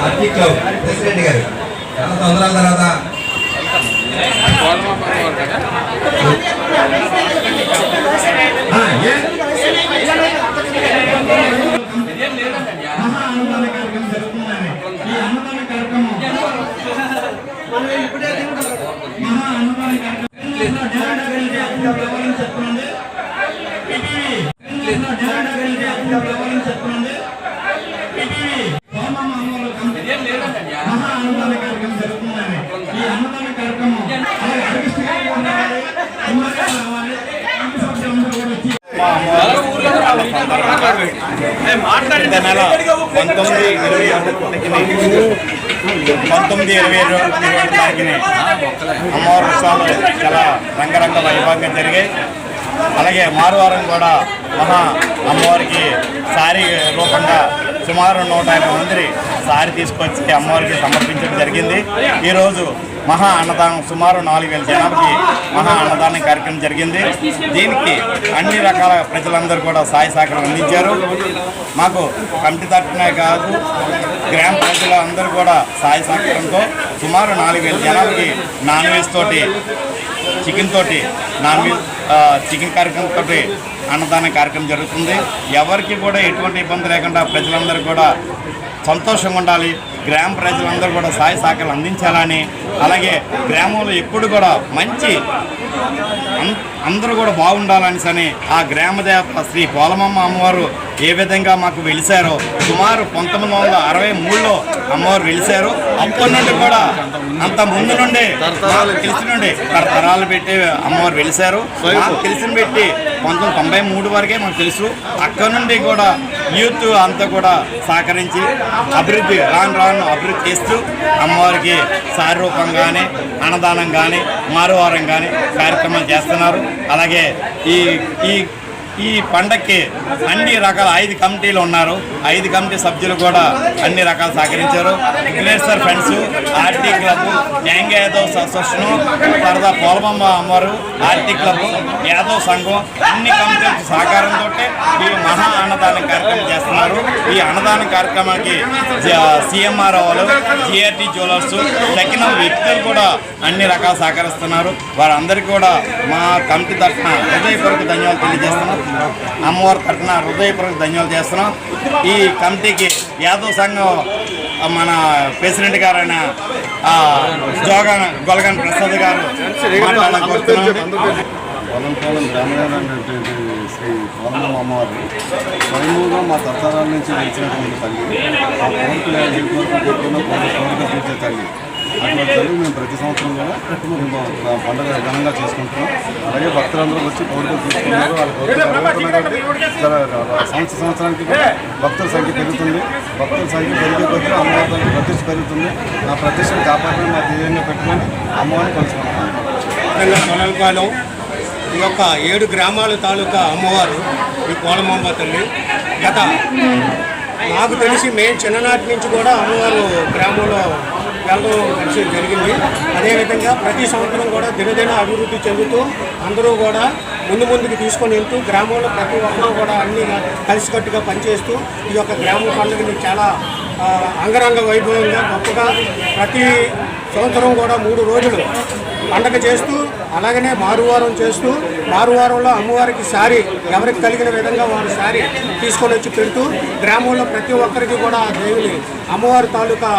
Arctic club president గారు చాలా సంవత్సరాల తర్వాత నెల 19-20 తారీఖుని అమ్మవారి ఉత్సవాలు చాలా రంగరంగ వైభవంగా జరిగాయి. అలాగే మారువారం కూడా మహా అమ్మవారికి సారీ రూపంగా సుమారు 150 మంది సారీ తీసుకొచ్చి అమ్మవారికి సమర్పించడం జరిగింది. ఈరోజు మహా అన్నదానం సుమారు 4000 జనాలకి మహా అన్నదానం కార్యక్రమం జరిగింది. దీనికి అన్ని రకాల ప్రజలందరూ కూడా సాయ సహకారం అందించారు. మాకు కమిటీ తరఫునే కాదు, గ్రామ ప్రజలు అందరూ కూడా సాయ సహకారంతో సుమారు 4000 జనాలకి నాన్ వెజ్ తోటి చికెన్ తోటి చికెన్ కార్యక్రమంతో అన్నదాన కార్యక్రమం జరుగుతుంది. ఎవరికి కూడా ఎటువంటి ఇబ్బంది లేకుండా ప్రజలందరూ కూడా సంతోషంగా ఉండాలి, గ్రామ ప్రజలందరూ కూడా సాయ సహకారాలు అందించాలని, అలాగే గ్రామంలో ఎప్పుడు కూడా మంచి అందరూ కూడా బాగుండాలని ఆ గ్రామదేవత శ్రీ పోలమమ్మ అమ్మవారు ఏ విధంగా మాకు వెలిశారో సుమారు 1963లో అమ్మవారు వెలిశారు. అప్పటి నుండి కూడా అంత ముందు నుండి తెలిసి నుండి తరాలు పెట్టి అమ్మవారు వెలిశారు. మాకు తెలిసిన పెట్టి 1993 వరకే మాకు తెలుసు. అక్కడి నుండి కూడా యూత్ అంతా కూడా సహకరించి అభివృద్ధి రాను అభివృద్ధి చేస్తూ అమ్మవారికి శారీరూపం కానీ అన్నదానం కానీ మారువారం కానీ కార్యక్రమాలు చేస్తున్నారు. అలాగే ఈ పండక్కి అన్ని రకాల 5 కమిటీలు ఉన్నారు. 5 కమిటీ సభ్యులు కూడా అన్ని రకాలు సహకరించారు. Vighneshwar friends, RT club, young Yadav association, తర్వాత పోలమమ్మ అమ్మవారు, ఆర్టీ క్లబ్, యాదవ్ సంఘం అన్ని కమిటీల సహకారంతో ఈ మహా అన్నదాన కార్యక్రమం చేస్తున్నారు. ఈ అన్నదాన కార్యక్రమానికి సిఎంఆర్ వాళ్ళు, జిఆర్టీ జ్యువెలర్స్, తగిన వ్యక్తులు కూడా అన్ని రకాలు సహకరిస్తున్నారు. వారందరికీ కూడా మా కమిటీ తరఫున హృదయపూర్వక ధన్యవాదాలు తెలియజేస్తున్నాం. అమ్మవారి తరఫున హృదయపూర్వక ధన్యవాదాలు చేస్తున్నాం. ఈ కమిటీకి యాదవ్ సంఘం మన ప్రెసిడెంట్ గారైన గొలగాన్ ప్రసాద్ గారు పొలంపాలెం గ్రామీణమైనటువంటి శ్రీ పోలమమ్మ అమ్మవారు స్వయంభూగా మా తరతరాల నుంచి వెలిచినటువంటి తల్లి. ఆ కోరిక తీర్చే తల్లి. అటువంటి తల్లి మేము ప్రతి సంవత్సరం కూడా మేము పండుగ ఘనంగా చేసుకుంటున్నాం. అలాగే భక్తులందరూ వచ్చి కోరికలు తీసుకున్నారు. వాళ్ళ కోరికలు సంవత్సరానికి కూడా భక్తుల సంఖ్య పెరుగుతుంది. భక్తుల సంఖ్య పెరిగే కొద్దీ అమ్మవారి ప్రతిష్ట పెరుగుతుంది. ఆ ప్రతిష్టను కాపాడుకుని మా ధ్యేయంగా పెట్టుకొని అమ్మవారిని కొలుసుకుంటున్నాం. పొలంపాలెం ఈ యొక్క 7 గ్రామాల తాలూకా అమ్మవారు ఈ పోలమమ్మ తల్లి. గత నాకు తెలిసి మేము చిన్ననాటి నుంచి కూడా అమ్మవారు గ్రామంలో వెళ్ళడం జరిగింది. అదేవిధంగా ప్రతి సంవత్సరం కూడా దినదిన అభివృద్ధి చెందుతూ అందరూ కూడా ముందుకు తీసుకొని వెళ్తూ గ్రామంలో ప్రతి ఒక్కరూ కూడా అన్ని కలిసికట్టుగా పనిచేస్తూ ఈ యొక్క గ్రామ పండుగని చాలా అంగరంగ వైభవంగా గొప్పగా ప్రతి సంవత్సరం కూడా 3 రోజులు పండగ చేస్తూ అలాగనే మారువారం చేస్తూ మారువారంలో అమ్మవారికి సారీ ఎవరికి కలిగిన విధంగా వారు సారీ తీసుకొని వచ్చి పెడుతూ గ్రామంలో ప్రతి ఒక్కరికి కూడా ఆ దేవుని అమ్మవారి తాలూకా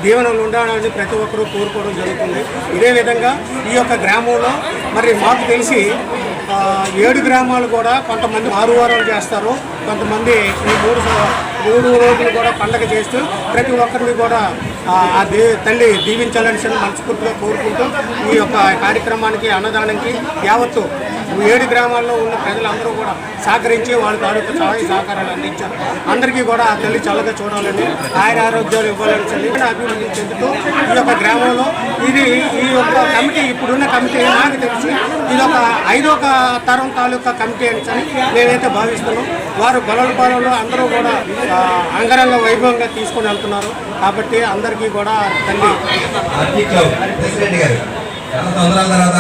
దీవెనలు ఉండాలని ప్రతి ఒక్కరూ కోరుకోవడం జరుగుతుంది. ఇదే విధంగా ఈ యొక్క గ్రామంలో మరి మాకు తెలిసి 7 గ్రామాలు కూడా కొంతమంది మారువారాలు చేస్తారు, కొంతమంది ఈ 3 రోజులు కూడా పండగ చేస్తూ ప్రతి ఒక్కరిని కూడా ఆ తల్లి దీవించాలని మనస్ఫూర్తిగా కోరుకుంటూ ఈ యొక్క కార్యక్రమానికి అన్నదానానికి యావత్తు 7 గ్రామాల్లో ఉన్న ప్రజలందరూ కూడా సహకరించి వాళ్ళ తాలూకు సహాయ సహకారాలు అందించారు. అందరికీ కూడా ఆ తల్లి చల్లగా చూడాలని, ఆరోగ్యాలు ఇవ్వాలని చెప్పి అభివృద్ధి చెందుతూ ఈ యొక్క గ్రామంలో ఈ యొక్క కమిటీ ఇప్పుడున్న కమిటీ నాకు తెలిసి ఇది ఒక 5వ తరం తాలూకా కమిటీ అని మేమైతే భావిస్తున్నాం. వారు గొల్లపాలెంలో అందరూ కూడా అంగరంగ వైభవంగా తీసుకొని వెళ్తున్నారు. కాబట్టి అందరికీ కూడా తల్లి చాలా సంవత్సరాల తర్వాత